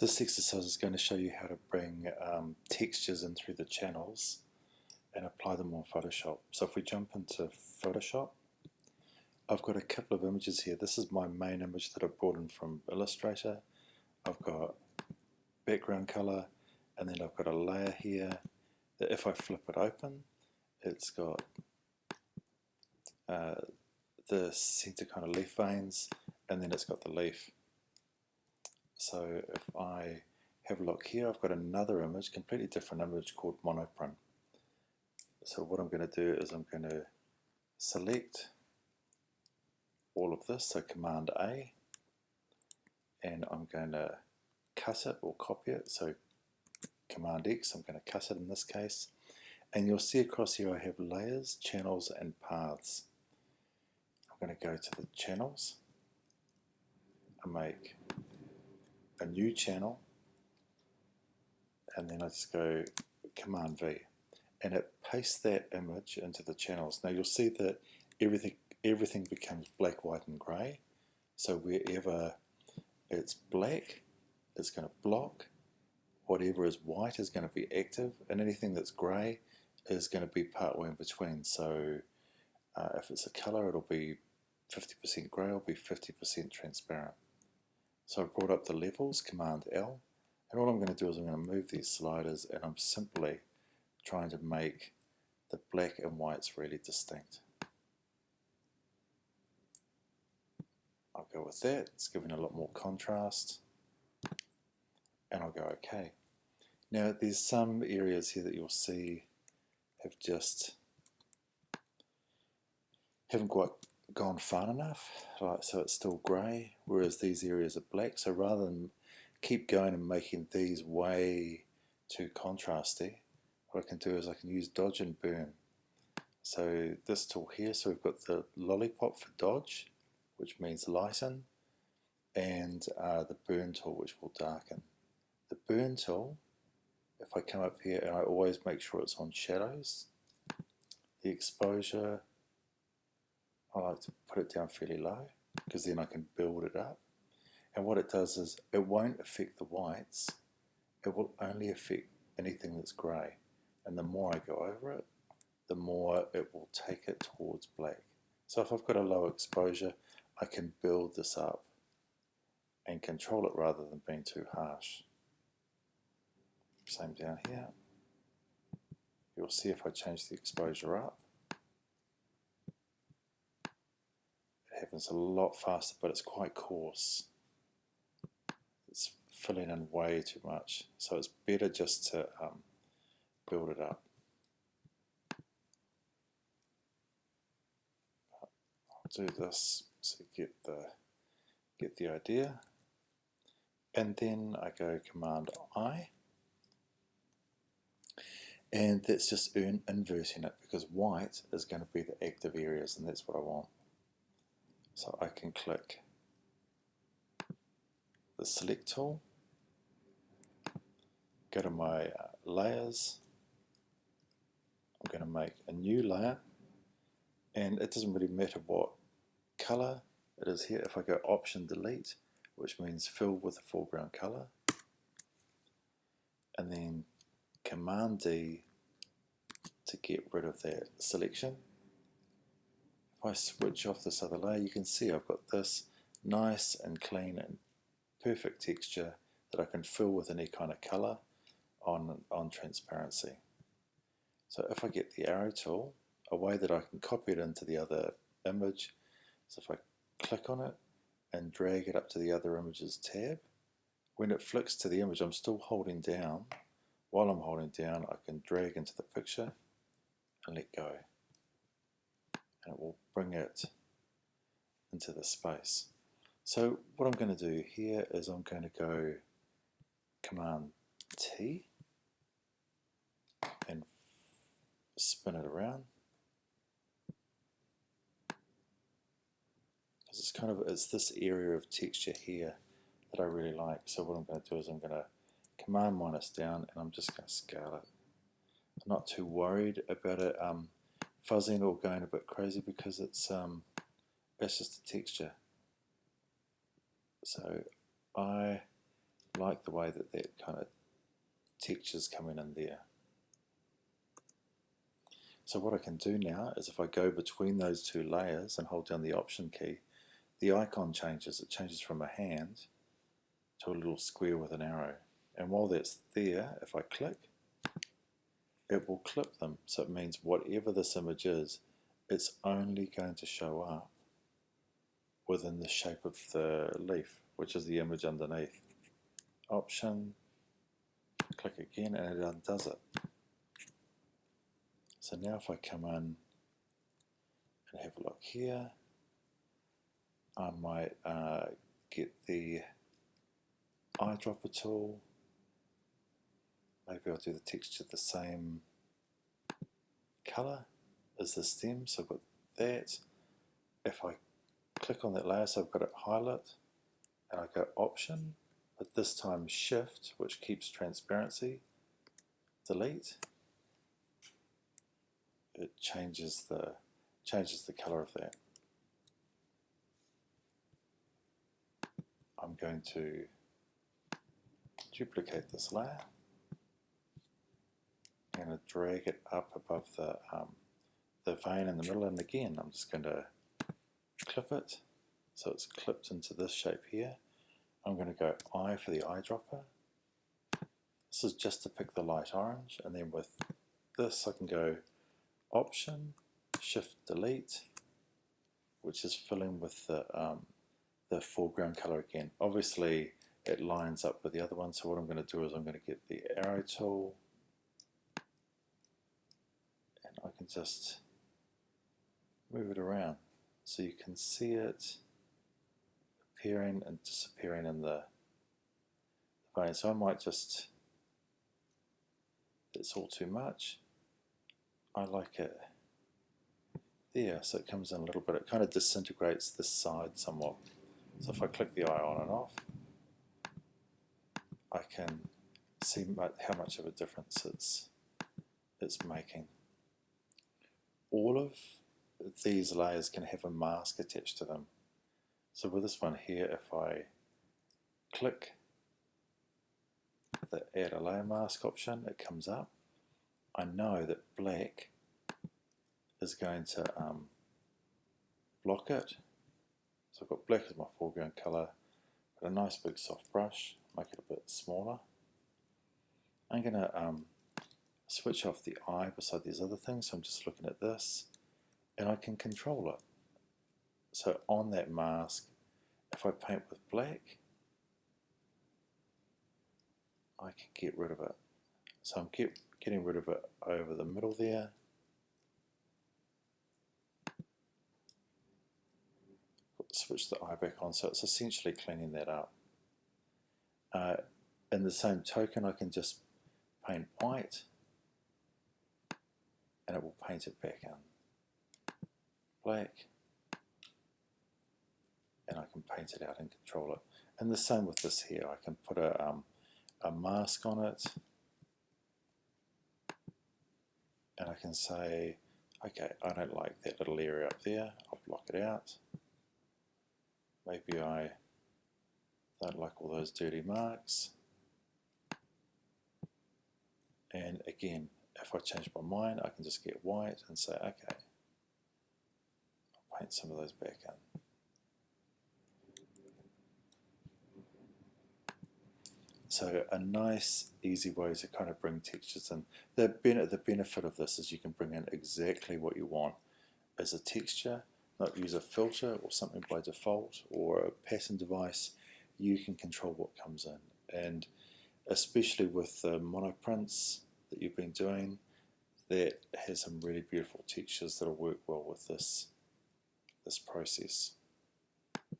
This exercise is going to show you how to bring textures in through the channels and apply them on Photoshop. So if we jump into Photoshop, I've got a couple of images here. This is my main image that I've brought in from Illustrator. I've got background color, and then I've got a layer here that if I flip it open, it's got the center kind of leaf veins, and then it's got the leaf. So if I have a look here, I've got another image, completely different image called Monoprint. So what I'm going to do is I'm going to select all of this, so Command A, and I'm going to cut it or copy it, so Command X, I'm going to cut it in this case, and you'll see across here I have layers, channels and paths. I'm going to go to the channels and make a new channel, and then I just go Command V, and it pastes that image into the channels. Now you'll see that everything becomes black, white and grey, so wherever it's black it's going to block, whatever is white is going to be active, and anything that's grey is going to be partway in between. So if it's a colour, it'll be 50% grey, it'll be 50% transparent. So I've brought up the levels, Command L, and all I'm going to do is I'm going to move these sliders, and I'm simply trying to make the black and whites really distinct. I'll go with that, it's giving a lot more contrast, and I'll go OK. Now there's some areas here that you'll see haven't quite gone far enough, so it's still grey, whereas these areas are black. So rather than keep going and making these way too contrasty, what I can do is I can use dodge and burn. So this tool here, so we've got the lollipop for dodge, which means lighten, and the burn tool, which will darken. The burn tool, if I come up here, and I always make sure it's on shadows, the exposure, I like to put it down fairly low, because then I can build it up. And what it does is it won't affect the whites, it will only affect anything that's grey. And the more I go over it, the more it will take it towards black. So if I've got a low exposure, I can build this up and control it rather than being too harsh. Same down here. You'll see if I change the exposure up, it happens a lot faster, but it's quite coarse. It's filling in way too much, so it's better just to build it up. I'll do this so you get the idea, and then I go Command I, and that's just inverting it, because white is going to be the active areas, and that's what I want. So I can click the select tool, go to my layers, I'm going to make a new layer, and it doesn't really matter what color it is here. If I go Option Delete, which means fill with the foreground color, and then Command D to get rid of that selection. If I switch off this other layer, you can see I've got this nice and clean and perfect texture that I can fill with any kind of color on transparency. So if I get the arrow tool, a way that I can copy it into the other image, so if I click on it and drag it up to the other images tab, when it flicks to the image, I'm still holding down. While I'm holding down, I can drag into the picture and let go, and it will bring it into the space. So what I'm going to do here is I'm going to go Command T and spin it around, because it's this area of texture here that I really like. So what I'm going to do is I'm going to Command minus down, and I'm just going to scale it. I'm not too worried about it fuzzing or going a bit crazy, because it's just a texture. So I like the way that that kind of texture's coming in there. So what I can do now is if I go between those two layers and hold down the Option key, the icon changes. It changes from a hand to a little square with an arrow. And while that's there, if I click, it will clip them. So it means whatever this image is, it's only going to show up within the shape of the leaf, which is the image underneath. Option, click again, and it undoes it. So now if I come in and have a look here, I might get the eyedropper tool. Maybe I'll do the texture the same color as the stem, so I've got that. If I click on that layer, so I've got it highlight, and I go Option, but this time Shift, which keeps transparency, delete, it changes the color of that. I'm going to duplicate this layer. I'm going to drag it up above the vein in the middle, and again I'm just going to clip it so it's clipped into this shape here. I'm going to go eye for the eyedropper. This is just to pick the light orange, and then with this I can go Option, Shift, Delete, which is filling with the foreground color again. Obviously it lines up with the other one, so what I'm going to do is I'm going to get the arrow tool, and I can just move it around so you can see it appearing and disappearing in the vein. So I might just, it's all too much. I like it there, so it comes in a little bit. It kind of disintegrates this side somewhat. So if I click the eye on and off, I can see how much of a difference it's making. All of these layers can have a mask attached to them. So with this one here, if I click the Add a Layer Mask option, it comes up. I know that black is going to block it. So I've got black as my foreground colour, got a nice big soft brush, make it a bit smaller. I'm going to switch off the eye beside these other things, so I'm just looking at this, and I can control it. So on that mask, if I paint with black, I can get rid of it. So I'm getting rid of it over the middle there. Switch the eye back on, so it's essentially cleaning that up. In the same token, I can just paint white, and it will paint it back in black, and I can paint it out and control it. And the same with this here. I can put a mask on it, and I can say, okay, I don't like that little area up there, I'll block it out. Maybe I don't like all those dirty marks. And again, if I change my mind, I can just get white and say, okay, I'll paint some of those back in. So a nice, easy way to kind of bring textures in. The benefit of this is you can bring in exactly what you want as a texture, not use a filter or something by default or a pattern device. You can control what comes in, and especially with the monoprints that you've been doing, that has some really beautiful textures that'll work well with this process.